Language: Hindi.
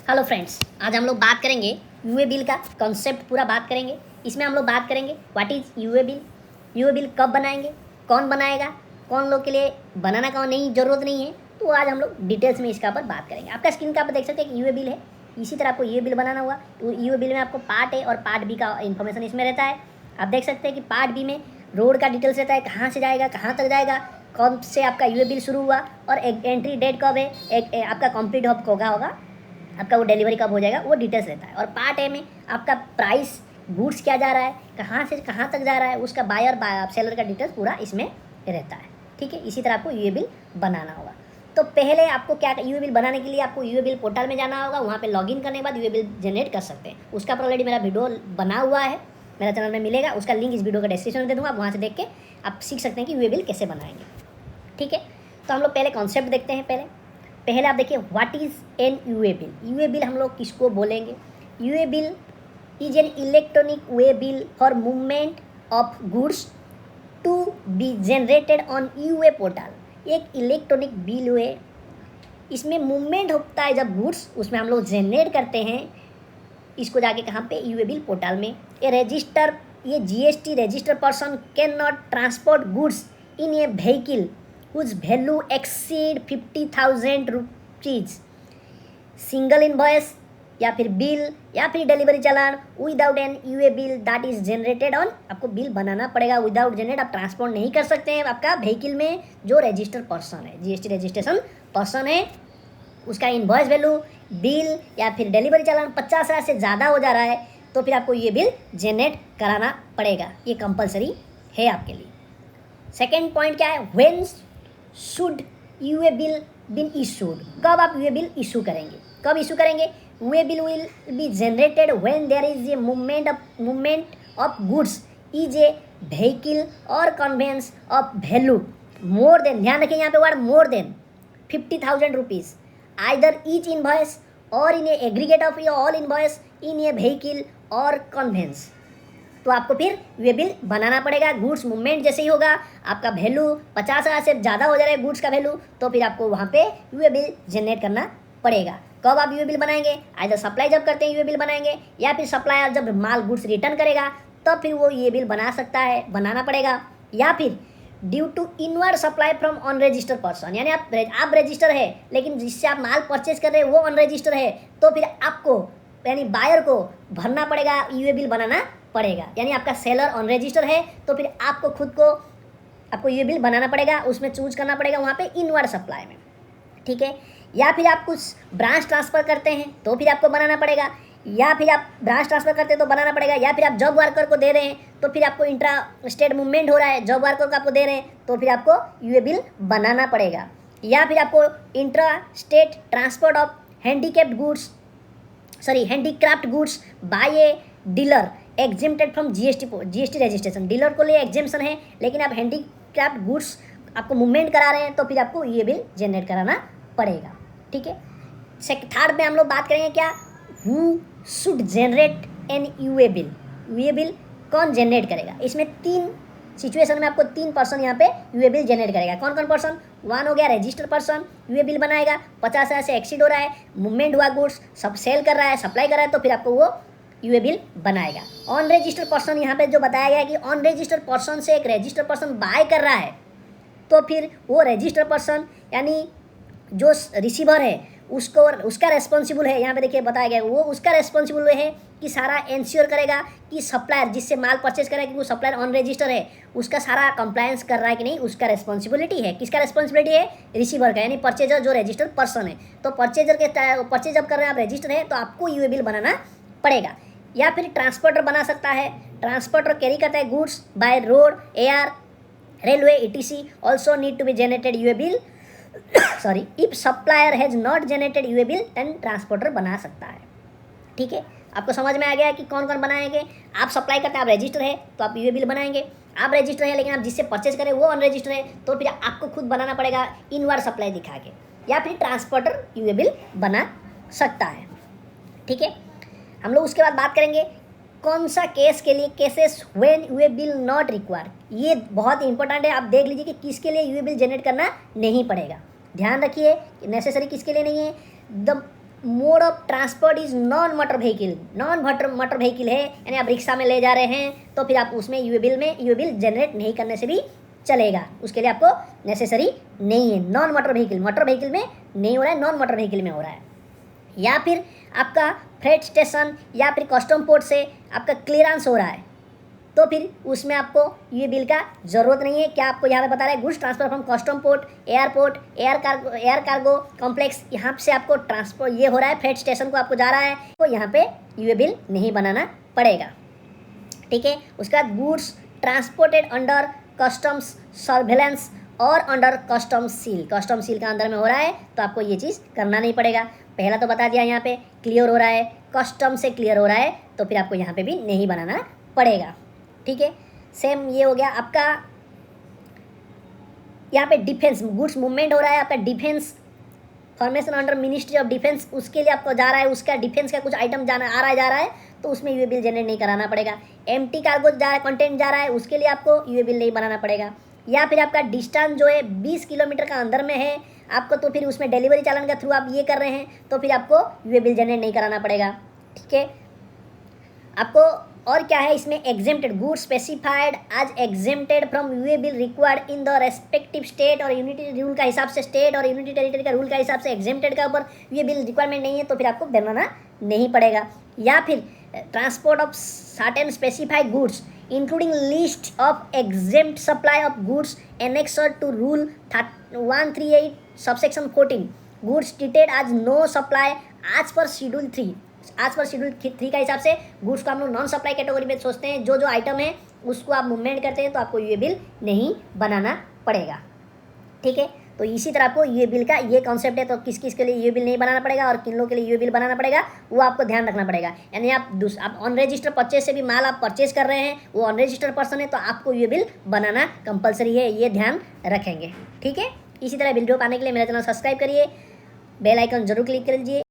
हेलो फ्रेंड्स, आज हम लोग बात करेंगे यूए बिल का कॉन्सेप्ट पूरा बात करेंगे। इसमें हम लोग बात करेंगे व्हाट इज़ यूए बिल कब बनाएंगे, कौन बनाएगा, कौन लोग के लिए बनाना का नहीं ज़रूरत नहीं है। तो आज हम लोग डिटेल्स में इसका ऊपर बात करेंगे। आपका स्क्रीन का आप देख सकते हैं कि यूए बिल है। इसी तरह आपको यूए बिल बनाना हुआ तो यूए बिल में आपको पार्ट ए और पार्ट बी का इन्फॉर्मेशन इसमें रहता है। आप देख सकते हैं कि पार्ट बी में रोड का डिटेल्स रहता है, कहाँ से जाएगा, कहाँ तक जाएगा, कब से आपका यूए बिल शुरू हुआ और एक एंट्री डेट कब है, एक आपका कंप्लीट होगा आपका वो डिलीवरी कब हो जाएगा, वो डिटेल्स रहता है। और पार्ट ए में आपका प्राइस, गुड्स क्या जा रहा है, कहाँ से कहाँ तक जा रहा है, उसका बायर सेलर का डिटेल्स पूरा इसमें रहता है। ठीक है, इसी तरह आपको यूए बिल बनाना होगा। तो पहले आपको क्या, यूए बिल बनाने के लिए आपको यूए बिल पोर्टल में जाना होगा। वहाँ पे लॉगिन करने के बाद यूए बिल जनरेट कर सकते हैं। उसका पर ऑलरेडी मेरा वीडियो बना हुआ है, मेरा चैनल में मिलेगा। उसका लिंक इस वीडियो का डिस्क्रिप्शन में दे दूँगा, आप वहाँ से देख के आप सीख सकते हैं कि यूए बिल कैसे बनाएंगे। ठीक है, तो हम लोग पहले कॉन्सेप्ट देखते हैं। पहले आप देखिए what is an e way bill. E way bill हम लोग किसको बोलेंगे? E way bill is an electronic way bill for movement of goods to be generated on e way portal. एक इलेक्ट्रॉनिक बिल है, इसमें मूवमेंट होता है जब गुड्स, उसमें हम लोग जनरेट करते हैं इसको जाके कहाँ पे, यूए बिल पोर्टल में। ये GST registered person can not transport goods in a vehicle whose value exceed 50,000 rupees, single invoice या फिर बिल या फिर delivery challan without an e way bill that is generated on. आपको बिल बनाना पड़ेगा, विदाउट जनरेट आप ट्रांसपोर्ट नहीं कर सकते हैं। आपका व्हीकल में जो रजिस्टर पर्सन है, जीएसटी रजिस्ट्रेशन पर्सन है, उसका इनवॉइस वैल्यू, बिल या फिर डिलीवरी चालान 50,000 से ज़्यादा हो जा रहा है तो फिर आपको ये बिल जनरेट कराना पड़ेगा। ये कंपलसरी है आपके लिए। सेकेंड पॉइंट क्या है, when should e way bill been issued. कब आप यूए बिल इशू करेंगे, कब इशू करेंगे? E way bill will be generated when there is a movement of goods is a vehicle or conveyance of value more than, ध्यान रखिए यहाँ पे word more than 50,000 rupees, either each invoice or in a aggregate of all invoice in a vehicle or conveyance. तो आपको फिर यूए बिल बनाना पड़ेगा। गुड्स मूवमेंट जैसे ही होगा, आपका वैल्यू 50,000 से ज़्यादा हो जा रहा है गुड्स का वैल्यू, तो फिर आपको वहाँ पे यूए बिल जनरेट करना पड़ेगा। कब आप यूए बिल बनाएंगे? आइदर सप्लाई जब करते हैं यूए बिल बनाएंगे, या फिर सप्लायर जब माल गुड्स रिटर्न करेगा तब फिर वो यूए बिल बना सकता है, बनाना पड़ेगा। या फिर due to inward supply from unregistered person, यानी आप रजिस्टर है लेकिन जिससे आप माल परचेज कर रहे हैं वो अनरजिस्टर है, तो फिर आपको यानी बायर को भरना पड़ेगा, यूए बिल बनाना पड़ेगा। यानी आपका सेलर अनरजिस्टर है तो फिर आपको खुद को आपको यूए बिल बनाना पड़ेगा, उसमें चूज करना पड़ेगा वहाँ पे इनवर्ड सप्लाई में। ठीक है, या फिर आप कुछ ब्रांच ट्रांसफ़र करते हैं तो फिर आपको बनाना पड़ेगा, या फिर आप ब्रांच ट्रांसफ़र करते हैं तो बनाना पड़ेगा, या फिर आप जॉब वर्कर को दे रहे हैं तो फिर आपको इंट्रा स्टेट मूवमेंट हो रहा है, जॉब वर्कर को आपको दे रहे हैं तो फिर आपको यूए बिल बनाना पड़ेगा। या फिर आपको intra state transport of handicraft goods by a dealer exempted from GST registration. Dealer को लिए एग्जेम्पशन है, लेकिन आप हैंडीक्राफ्ट गुड्स आपको मूवमेंट करा रहे हैं तो फिर आपको ये बिल जनरेट कराना पड़ेगा। ठीक है, थर्ड में हम लोग बात करेंगे क्या, who should generate an e way bill. E way bill कौन जनरेट करेगा? इसमें 3 सिचुएशन में आपको 3 पर्सन यहाँ पे यूए बिल जनरेट करेगा। कौन कौन पर्सन? 1 हो गया रजिस्टर पर्सन, यूए बिल बनाएगा, 50,000 से एक्सीड हो रहा है, मूवमेंट हुआ गुड्स, सब सेल कर रहा है, सप्लाई कर रहा है, तो फिर आपको वो यूए बिल बनाएगा। अनरजिस्टर्ड पर्सन, यहाँ पे जो बताया गया है कि अनरजिस्टर्ड पर्सन से एक रजिस्टर्ड पर्सन बाय कर रहा है तो फिर वो रजिस्टर्ड पर्सन यानी जो रिसीवर है उसका रेस्पॉन्सिबल है। यहाँ पे देखिए बताया गया वो उसका रेस्पॉन्सिबल है कि सारा इंश्योर करेगा कि सप्लायर जिससे माल परचेज करेगा कि वो सप्लायर अनरजिस्टर है, उसका सारा कंप्लायंस कर रहा है कि नहीं, उसका रेस्पॉन्सिबिलिटी है। किसका रेस्पॉन्सिबिलिटी है? रिसीवर का, यानी परचेजर जो रजिस्टर्ड पर्सन है। तो परचेज जब कर रहे हैं आप रजिस्टर है तो आपको यूए बिल बनाना पड़ेगा। या फिर ट्रांसपोर्टर बना सकता है, ट्रांसपोर्टर कैरी करता है goods by road, air, railway etc also need to be generated e way bill sorry if supplier has not generated e way bill then transporter बना सकता है। ठीक है, आपको समझ में आ गया कि कौन कौन बनाएंगे? आप सप्लाई करते हैं, आप रजिस्टर है तो आप यूए बिल बनाएंगे, आप रजिस्टर है लेकिन आप जिससे परचेज करें वो अनरजिस्टर है तो फिर आपको खुद बनाना पड़ेगा इनवर्ड सप्लाई दिखा के, या फिर ट्रांसपोर्टर यूए बिल बना सकता है। ठीक है, हम लोग उसके बाद बात करेंगे कौन सा केस के लिए, cases when e way bill not required. ये बहुत इंपॉर्टेंट है, आप देख लीजिए कि किसके लिए यूए बिल जनरेट करना नहीं पड़ेगा। ध्यान रखिए नेसेसरी किसके लिए नहीं है। The mode of transport is non motor vehicle, non motor vehicle है, यानी आप रिक्शा में ले जा रहे हैं तो फिर आप उसमें यूए बिल जनरेट नहीं करने से भी चलेगा, उसके लिए आपको नेसेसरी नहीं है। नॉन मोटर व्हीकल में नहीं हो रहा है, नॉन मोटर व्हीकल में हो रहा है। या फिर आपका फ्रेट स्टेशन या फिर कस्टम पोर्ट से आपका क्लियरेंस हो रहा है तो फिर उसमें आपको यूए बिल का ज़रूरत नहीं है। क्या आपको यहाँ पे बता रहा है, goods transfer from custom port, airport, air cargo complex, यहाँ से आपको ट्रांसपोर्ट ये हो रहा है, फ्रेट स्टेशन को आपको जा रहा है तो यहाँ पे यूए बिल नहीं बनाना पड़ेगा। ठीक है, उसके बाद goods transported under customs surveillance और अंडर कस्टम सील का अंदर में हो रहा है तो आपको ये चीज़ करना नहीं पड़ेगा। पहला तो बता दिया, यहाँ पे क्लियर हो रहा है, कस्टम से क्लियर हो रहा है तो फिर आपको यहाँ पे भी नहीं बनाना पड़ेगा। ठीक है, सेम ये हो गया आपका, यहाँ पे डिफेंस गुड्स मूवमेंट हो रहा है आपका, defence formation under ministry of defence, उसके लिए आपको जा रहा है, उसका डिफेंस का कुछ आइटम जा रहा है तो उसमें यूए बिल जनरेट नहीं कराना पड़ेगा। एम्प्टी कार्गो जा रहा है, कंटेंट जा रहा है, उसके लिए आपको यूए बिल नहीं बनाना पड़ेगा। या फिर आपका डिस्टेंस जो है 20 किलोमीटर का अंदर में है आपको, तो फिर उसमें डिलीवरी चालान के थ्रू आप ये कर रहे हैं तो फिर आपको यूए बिल जनरेट नहीं कराना पड़ेगा। ठीक है, आपको और क्या है इसमें, exempted goods specified as exempted from e way bill required in the respective state और यूनिटी रूल का हिसाब से, स्टेट और यूनिटी टेरिटरी का रूल का हिसाब से एग्जेम्प्टेड का ऊपर यूए बिल रिक्वायरमेंट नहीं है तो फिर आपको बनाना नहीं पड़ेगा। या फिर transport of certain specified goods including list of exempt supply of goods annexed to rule 138 subsection 14 goods treated as no supply as per schedule 3 का हिसाब से गुड्स को हम लोग नॉन सप्लाई कैटेगरी में सोचते हैं। जो आइटम है उसको आप मूवमेंट करते हैं तो आपको यूए बिल नहीं बनाना पड़ेगा। ठीक है, तो इसी तरह आपको यूए बिल का ये कॉन्सेप्ट है, तो किस किस के लिए यूए बिल नहीं बनाना पड़ेगा और किन लोगों के लिए यूए बिल बनाना पड़ेगा वो आपको ध्यान रखना पड़ेगा। यानी आप ऑन रजिस्टर परचेज से भी माल आप परचेज कर रहे हैं, वो ऑन रजिस्टर पर्सन है तो आपको यूए बिल बनाना कंपलसरी है, ये ध्यान रखेंगे। ठीक है, इसी तरह वीडियो पाने के लिए मेरा चैनल सब्सक्राइब करिए, बेल आइकन जरूर क्लिक कर लीजिए।